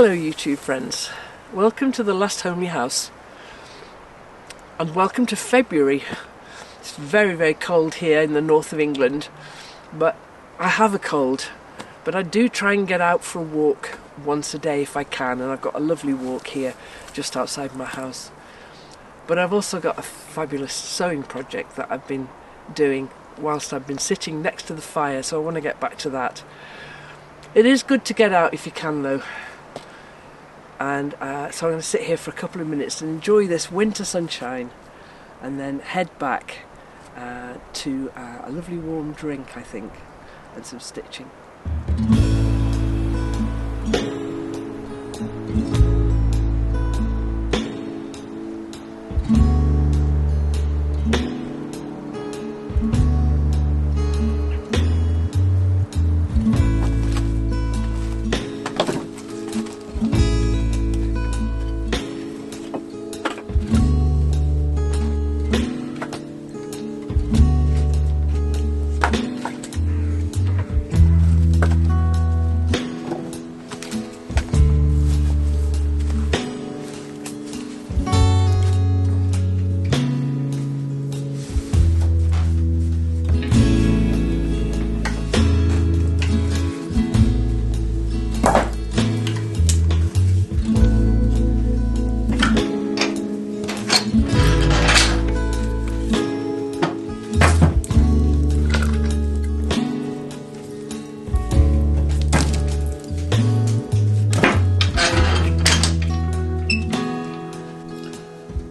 Hello YouTube friends, welcome to the Last Homely House and welcome to February. It's very cold here in the north of England, but I have a cold, but I do try and get out for a walk once a day if I can, and I've got a lovely walk here just outside my house. But I've also got a fabulous sewing project that I've been doing whilst I've been sitting next to the fire, so I want to get back to that. It is good to get out if you can though. And so I'm going to sit here for a couple of minutes and enjoy this winter sunshine and then head back to a lovely warm drink, I think, and some stitching.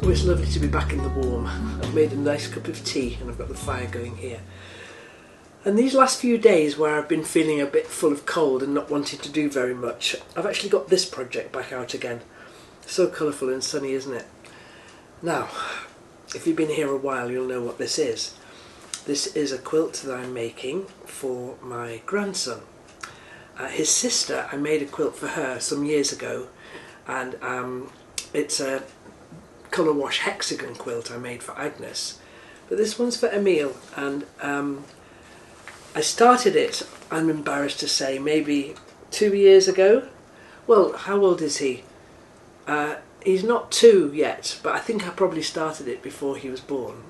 It's lovely to be back in the warm. I've made a nice cup of tea and I've got the fire going here. And these last few days where I've been feeling a bit full of cold and not wanting to do very much, I've actually got this project back out again. So colourful and sunny, isn't it? Now, if you've been here a while, you'll know what this is. This is a quilt that I'm making for my grandson. His sister, I made a quilt for her some years ago, and it's a colour wash hexagon quilt I made for Agnes, but this one's for Emil, and I started it, I'm embarrassed to say, maybe 2 years ago. Well, how old is he? He's not 2 yet, but I think I probably started it before he was born.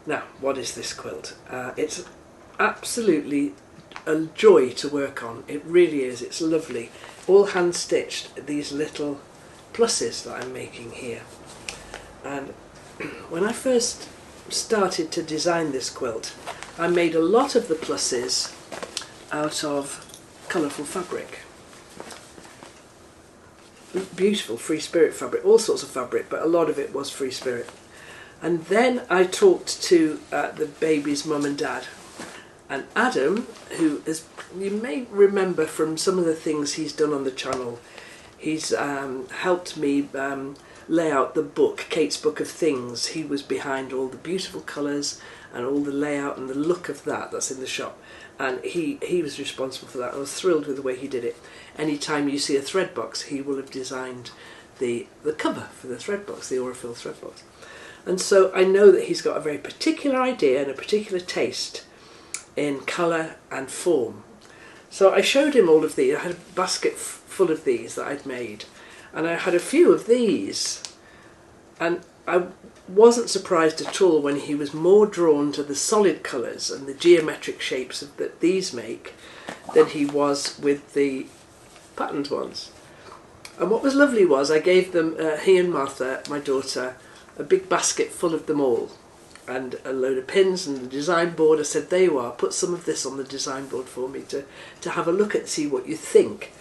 Now, what is this quilt? It's absolutely a joy to work on. It really is. It's lovely. All hand stitched, these little pluses that I'm making here. And when I first started to design this quilt, I made a lot of the pluses out of colourful fabric. Beautiful free spirit fabric, all sorts of fabric, but a lot of it was free spirit. And then I talked to the baby's mum and dad, and Adam, who is, you may remember from some of the things he's done on the channel, he's helped me lay out the book, Kate's Book of Things. He was behind all the beautiful colours and all the layout and the look of that's in the shop, and he was responsible for that. I was thrilled with the way he did it. Anytime you see a thread box, he will have designed the cover for the thread box, the Aurifil thread box. And so I know that he's got a very particular idea and a particular taste in colour and form. So I showed him all of these. I had a basket full of these that I'd made, and I had a few of these, and I wasn't surprised at all when he was more drawn to the solid colours and the geometric shapes that these make than he was with the patterned ones. And what was lovely was I gave them, he and Martha, my daughter, a big basket full of them all, and a load of pins and the design board. I said, there you are, put some of this on the design board for me to have a look at, see what you think.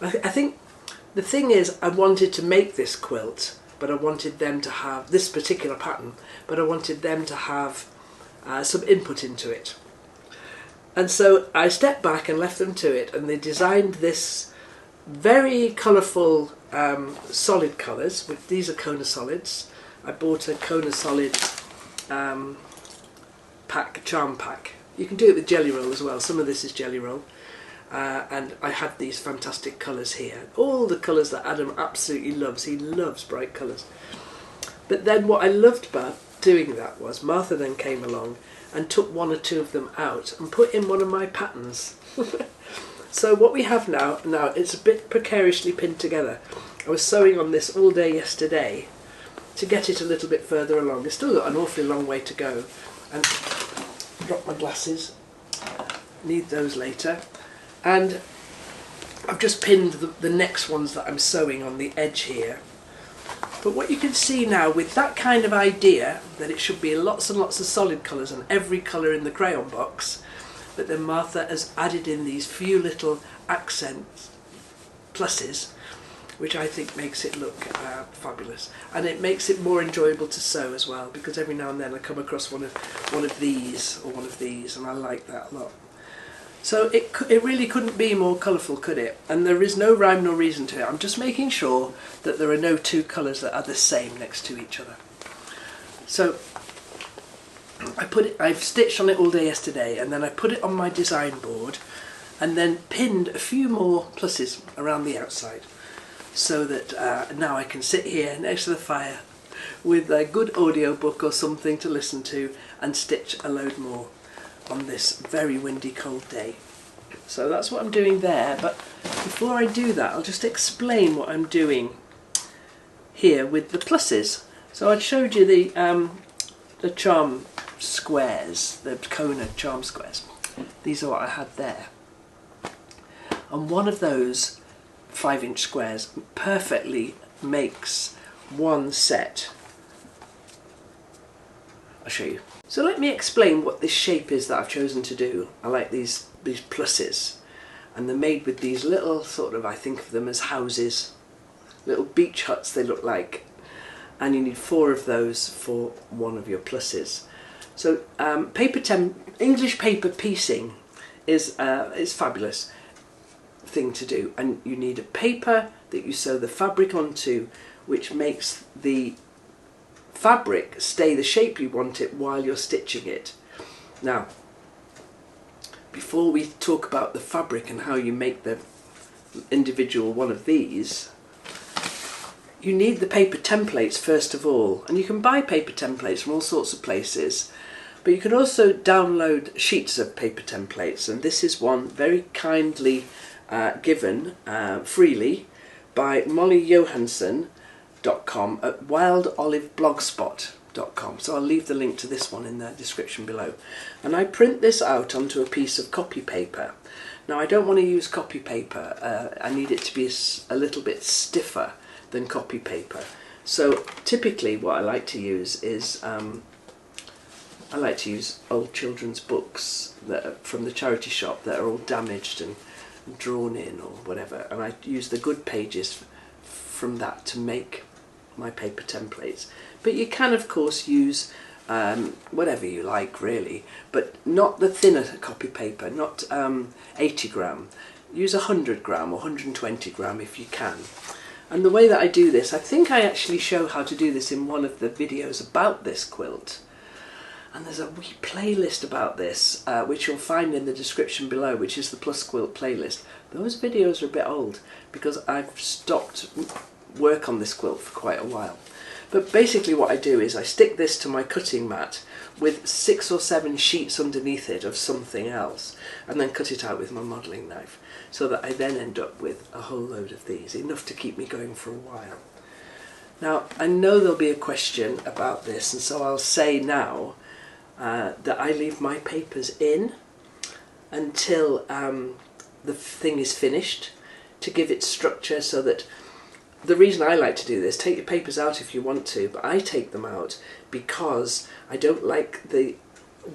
I think the thing is, I wanted to make this quilt, but I wanted them to have this particular pattern, but I wanted them to have some input into it. And so I stepped back and left them to it, and they designed this very colourful solid colours. These are Kona solids. I bought a Kona solid charm pack. You can do it with jelly roll as well. Some of this is jelly roll. And I had these fantastic colours here. All the colours that Adam absolutely loves. He loves bright colours. But then what I loved about doing that was Martha then came along and took 1 or 2 of them out and put in one of my patterns. So what we have now, it's a bit precariously pinned together. I was sewing on this all day yesterday to get it a little bit further along. It's still got an awfully long way to go. And drop my glasses, need those later. And I've just pinned the next ones that I'm sewing on the edge here. But what you can see now with that kind of idea, that it should be lots and lots of solid colours and every colour in the crayon box, but then Martha has added in these few little accent pluses, which I think makes it look fabulous, and it makes it more enjoyable to sew as well, because every now and then I come across one of these or one of these, and I like that a lot. So it really couldn't be more colourful, could it? And there is no rhyme nor reason to it. I'm just making sure that there are no two colours that are the same next to each other. So I've stitched on it all day yesterday, and then I put it on my design board and then pinned a few more pluses around the outside, so that now I can sit here next to the fire with a good audio book or something to listen to and stitch a load more on this very windy, cold day. So that's what I'm doing there, but before I do that I'll just explain what I'm doing here with the pluses. So I showed you the charm squares, the Kona charm squares. These are what I had there, and one of those 5-inch squares perfectly makes one set. I'll show you. So let me explain what this shape is that I've chosen to do. I like these pluses, and they're made with these little sort of, I think of them as houses, little beach huts they look like, and you need 4 of those for one of your pluses. So English paper piecing is fabulous thing to do, and you need a paper that you sew the fabric onto, which makes the fabric stay the shape you want it while you're stitching it. Now, before we talk about the fabric and how you make the individual one of these, you need the paper templates first of all, and you can buy paper templates from all sorts of places, but you can also download sheets of paper templates, and this is one very kindly given freely by Mollie Johansson.com at wildoliveblogspot.com. So I'll leave the link to this one in the description below. And I print this out onto a piece of copy paper. Now I don't want to use copy paper, I need it to be a little bit stiffer than copy paper. So typically what I like to use is I like to use old children's books that are from the charity shop that are all damaged and drawn in or whatever, and I use the good pages from that to make my paper templates. But you can of course use whatever you like really, but not the thinner copy paper, not 80 gram. Use 100 gram or 120 gram if you can. And the way that I do this, I think I actually show how to do this in one of the videos about this quilt. And there's a wee playlist about this, which you'll find in the description below, which is the Plus Quilt playlist. Those videos are a bit old because I've stopped work on this quilt for quite a while. But basically what I do is I stick this to my cutting mat with 6 or 7 sheets underneath it of something else, and then cut it out with my modelling knife, so that I then end up with a whole load of these, enough to keep me going for a while. Now I know there'll be a question about this, and so I'll say now that I leave my papers in until the thing is finished, to give it structure, so that the reason I like to do this, take your papers out if you want to, but I take them out because I don't like the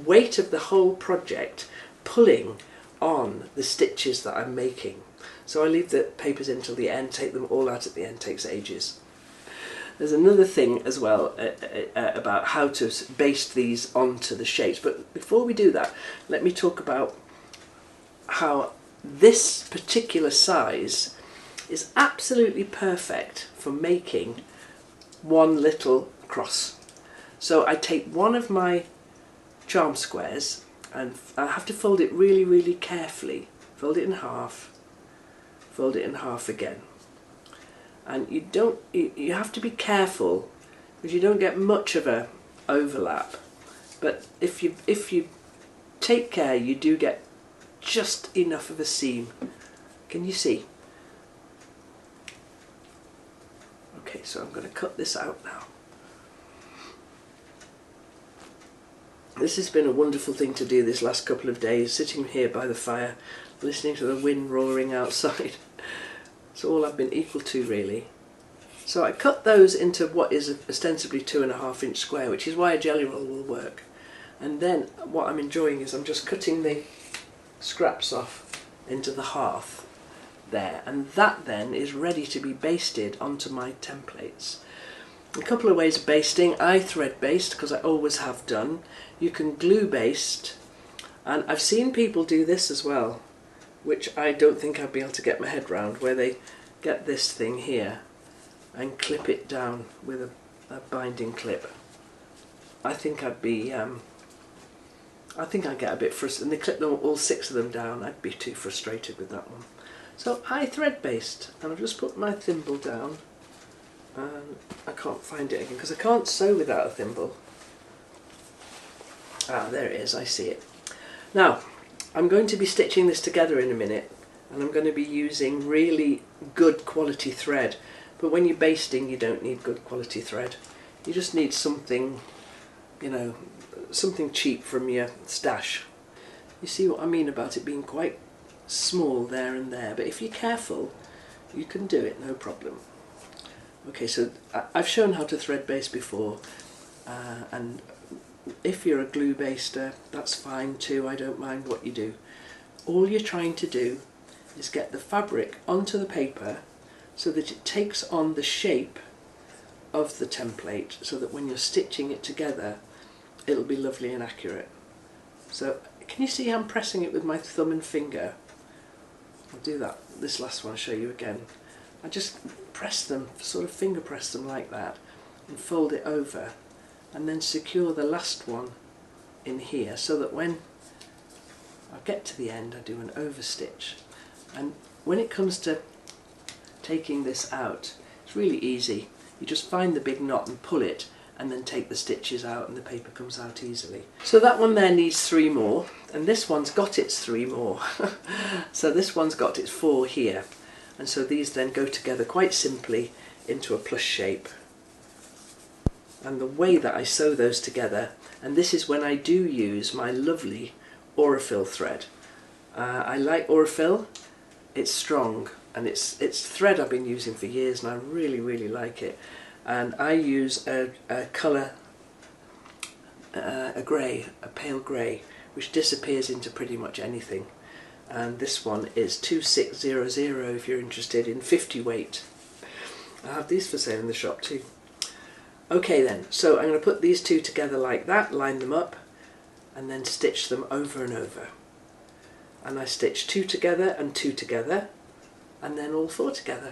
weight of the whole project pulling on the stitches that I'm making. So I leave the papers in till the end, take them all out at the end, takes ages. There's another thing as well about how to baste these onto the shapes, but before we do that, let me talk about how this particular size is absolutely perfect for making one little cross. So I take one of my charm squares, and I have to fold it really, really carefully. Fold it in half, fold it in half again. And you have to be careful because you don't get much of a overlap. But if you take care, you do get just enough of a seam Can you see? Okay, so I'm going to cut this out now. This has been a wonderful thing to do this last couple of days, sitting here by the fire, listening to the wind roaring outside. It's all I've been equal to, really. So I cut those into what is ostensibly 2.5-inch square, which is why a jelly roll will work. And then what I'm enjoying is I'm just cutting the scraps off into the hearth there, and that then is ready to be basted onto my templates. A couple of ways of basting. I thread baste because I always have done. You can glue baste, and I've seen people do this as well, which I don't think I'd be able to get my head round, where they get this thing here and clip it down with a binding clip. I think I'd be I think I'd get a bit frustrated, and they clip them, all 6 of them down. I'd be too frustrated with that one. So I thread baste, and I've just put my thimble down, and I can't find it again because I can't sew without a thimble. Ah, there it is, I see it. Now, I'm going to be stitching this together in a minute, and I'm going to be using really good quality thread. But when you're basting, you don't need good quality thread. You just need something, you know, something cheap from your stash. You see what I mean about it being quite small there and there, but if you're careful, you can do it, no problem. Okay, so I've shown how to thread baste before, and if you're a glue baster, that's fine too, I don't mind what you do. All you're trying to do is get the fabric onto the paper so that it takes on the shape of the template, so that when you're stitching it together, it'll be lovely and accurate. So can you see how I'm pressing it with my thumb and finger? I'll do that, this last one I'll show you again. I just press them, sort of finger press them like that, and fold it over, and then secure the last one in here, so that when I get to the end I do an overstitch. And when it comes to taking this out, it's really easy. You just find the big knot and pull it, and then take the stitches out, and the paper comes out easily. So that one there needs 3 more, and this one's got its 3 more. So this one's got its 4 here, and so these then go together quite simply into a plus shape. And the way that I sew those together, and this is when I do use my lovely Aurifil thread. I like Aurifil, it's strong, and it's thread I've been using for years, and I really like it. And I use a colour, a grey, a pale grey, which disappears into pretty much anything. And this one is 2600 if you're interested, in 50 weight. I have these for sale in the shop too. Okay then, so I'm going to put these 2 together like that, line them up, and then stitch them over and over. And I stitch 2 together and 2 together, and then all 4 together.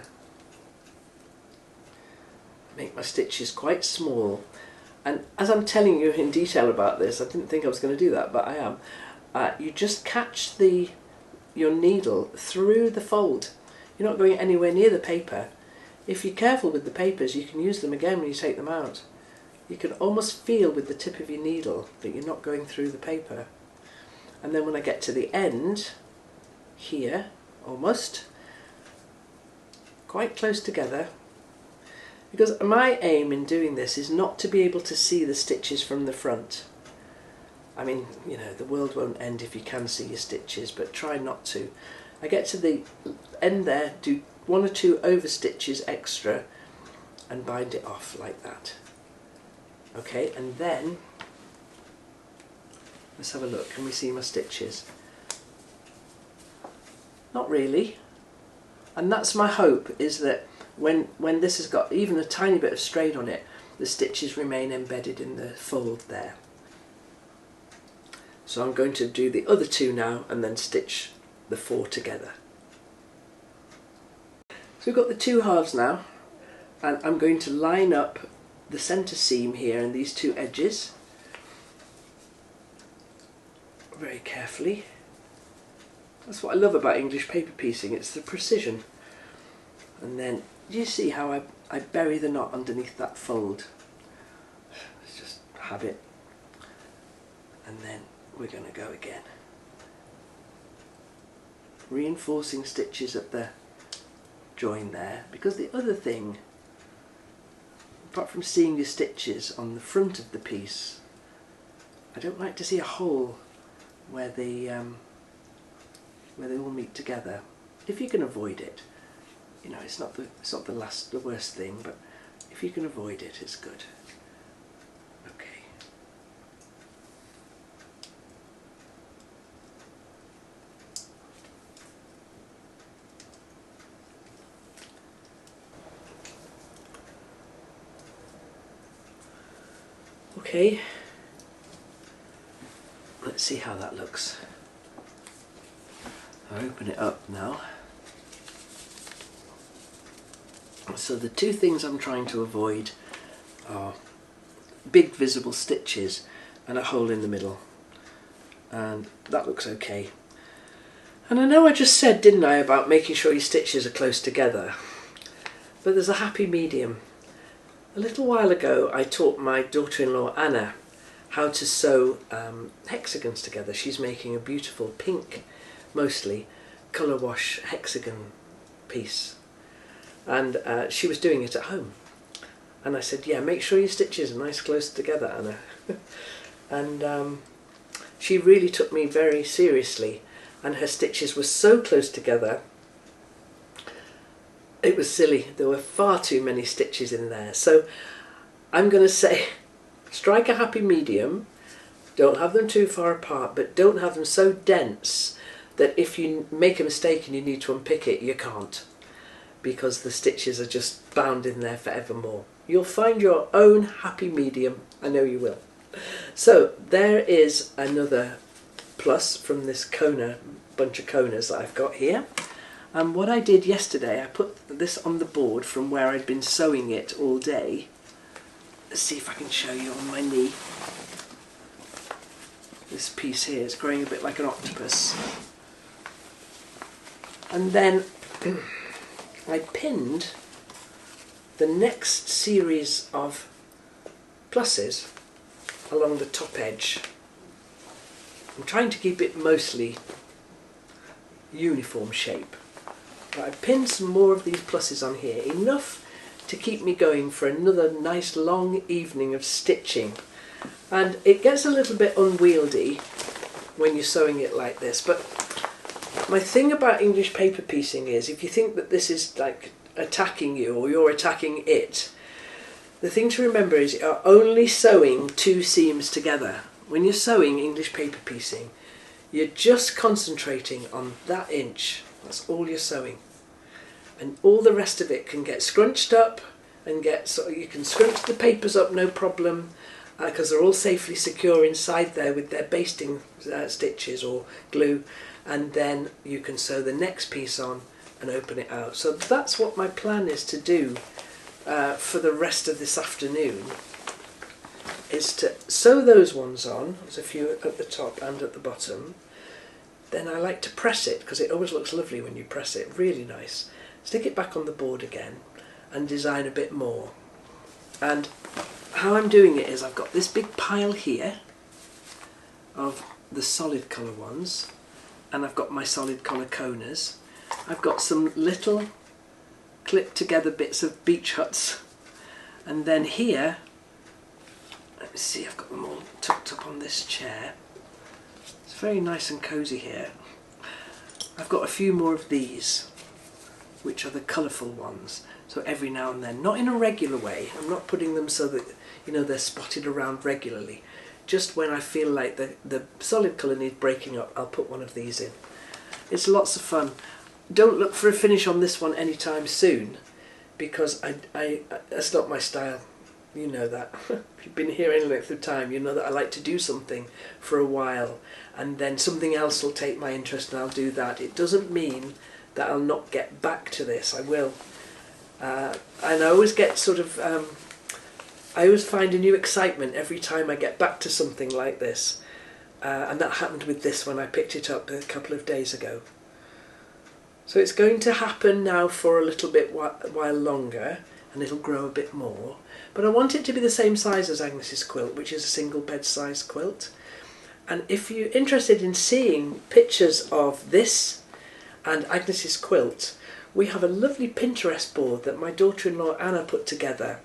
Make my stitches quite small, and as I'm telling you in detail about this, I didn't think I was going to do that, but I am. You just catch your needle through the fold. You're not going anywhere near the paper. If you're careful with the papers, you can use them again when you take them out. You can almost feel with the tip of your needle that you're not going through the paper. And then when I get to the end, here, almost, quite close together, because my aim in doing this is not to be able to see the stitches from the front. I mean, you know, the world won't end if you can see your stitches, but try not to. I get to the end there, do 1 or 2 over stitches extra, and bind it off like that. Okay, and then let's have a look. Can we see my stitches? Not really. And that's my hope, is that when this has got even a tiny bit of strain on it, the stitches remain embedded in the fold there. So I'm going to do the other 2 now, and then stitch the 4 together. So we've got the 2 halves now, and I'm going to line up the centre seam here and these 2 edges very carefully. That's what I love about English paper piecing, it's the precision. And then, do you see how I bury the knot underneath that fold? It's just habit. And then we're going to go again. reinforcing stitches at the join there, because the other thing, apart from seeing your stitches on the front of the piece, I don't like to see a hole where they all meet together. If you can avoid it, you know, it's not the worst thing, but if you can avoid it, it's good. Okay. Okay. Let's see how that looks. I'll open it up now. So the two things I'm trying to avoid are big visible stitches and a hole in the middle. And that looks okay. And I know I just said, didn't I, about making sure your stitches are close together. But there's a happy medium. A little while ago I taught my daughter-in-law Anna how to sew hexagons together. She's making a beautiful pink, mostly, colour wash hexagon piece. And she was doing it at home. And I said, yeah, make sure your stitches are nice close together, Anna. And she really took me very seriously. And her stitches were so close together, it was silly. There were far too many stitches in there. So I'm going to say, strike a happy medium. Don't have them too far apart, but don't have them so dense that if you make a mistake and you need to unpick it, you can't, because the stitches are just bound in there forevermore. You'll find your own happy medium, I know you will. So there is another plus from this bunch of coners that I've got here. And what I did yesterday, I put this on the board from where I'd been sewing it all day. Let's see if I can show you on my knee. This piece here is growing a bit like an octopus. And then I pinned the next series of pluses along the top edge. I'm trying to keep it mostly uniform shape. But I pinned some more of these pluses on here, enough to keep me going for another nice long evening of stitching. And it gets a little bit unwieldy when you're sewing it like this, but my thing about English paper piecing is, if you think that this is like attacking you or you're attacking it, the thing to remember is you're only sewing two seams together. When you're sewing English paper piecing, you're just concentrating on that inch. That's all you're sewing. And all the rest of it can get scrunched up and you can scrunch the papers up no problem, because they're all safely secure inside there with their basting stitches or glue. And then you can sew the next piece on and open it out. So that's what my plan is to do for the rest of this afternoon, is to sew those ones on. There's a few at the top and at the bottom. Then I like to press it, because it always looks lovely when you press it, really nice. Stick it back on the board again and design a bit more. And how I'm doing it is, I've got this big pile here of the solid colour ones, and I've got my solid colour coners. I've got some little clipped together bits of beach huts, and then here, let me see, I've got them all tucked up on this chair. It's very nice and cosy here. I've got a few more of these, which are the colourful ones. So every now and then, not in a regular way, I'm not putting them so that, you know, they're spotted around regularly. Just when I feel like the solid colour needs breaking up, I'll put one of these in. It's lots of fun. Don't look for a finish on this one anytime soon, because that's not my style. You know that. If you've been here any length of time, you know that I like to do something for a while, and then something else will take my interest and I'll do that. It doesn't mean that I'll not get back to this. I will. And I always get sort of... I always find a new excitement every time I get back to something like this. And that happened with this when I picked it up a couple of days ago. So it's going to happen now for a little bit while longer, and it'll grow a bit more. But I want it to be the same size as Agnes's quilt, which is a single bed size quilt. And if you're interested in seeing pictures of this and Agnes's quilt, we have a lovely Pinterest board that my daughter-in-law Anna put together,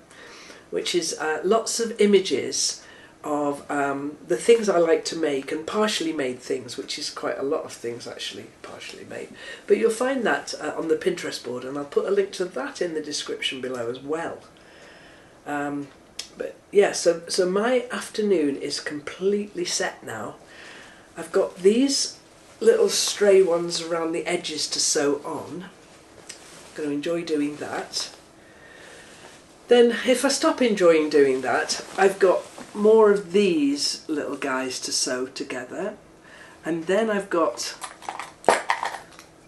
which is lots of images of the things I like to make, and partially made things, which is quite a lot of things actually partially made. But you'll find that on the Pinterest board, and I'll put a link to that in the description below as well. But yeah, so my afternoon is completely set now. I've got these little stray ones around the edges to sew on. I'm going to enjoy doing that. Then if I stop enjoying doing that, I've got more of these little guys to sew together, and then I've got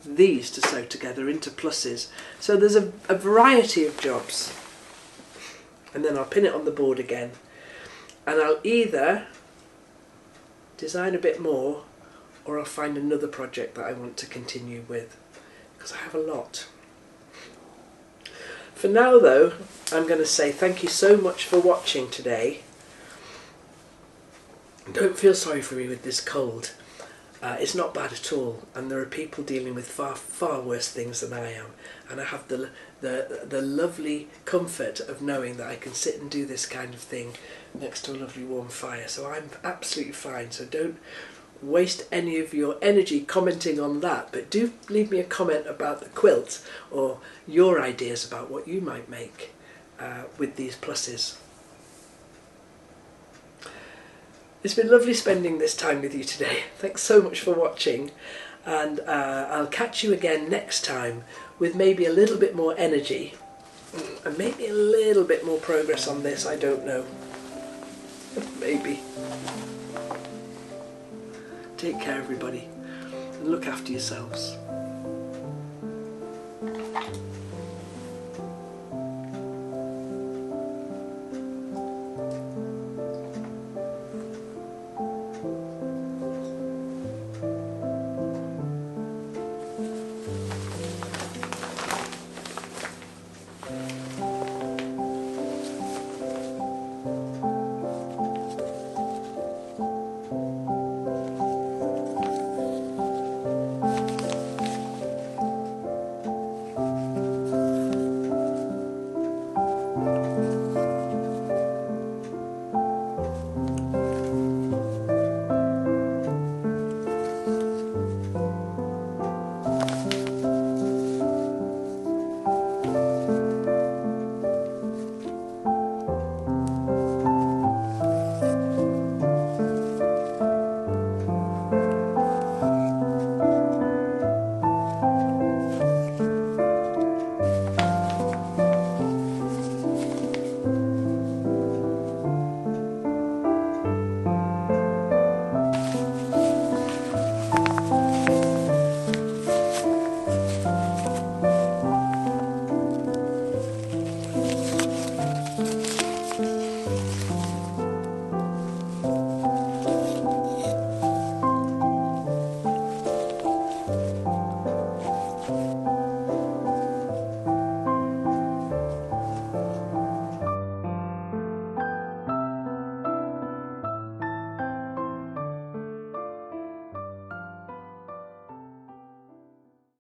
these to sew together into pluses. So there's a variety of jobs, and then I'll pin it on the board again, and I'll either design a bit more or I'll find another project that I want to continue with, because I have a lot. For now though, I'm going to say thank you so much for watching today. Don't feel sorry for me with this cold. It's not bad at all, and there are people dealing with far worse things than I am, and I have the lovely comfort of knowing that I can sit and do this kind of thing next to a lovely warm fire. So I'm absolutely fine, so don't waste any of your energy commenting on that, but do leave me a comment about the quilt or your ideas about what you might make with these pluses. It's been lovely spending this time with you today. Thanks so much for watching, and I'll catch you again next time with maybe a little bit more energy and maybe a little bit more progress on this, I don't know. Maybe. Take care everybody, and look after yourselves.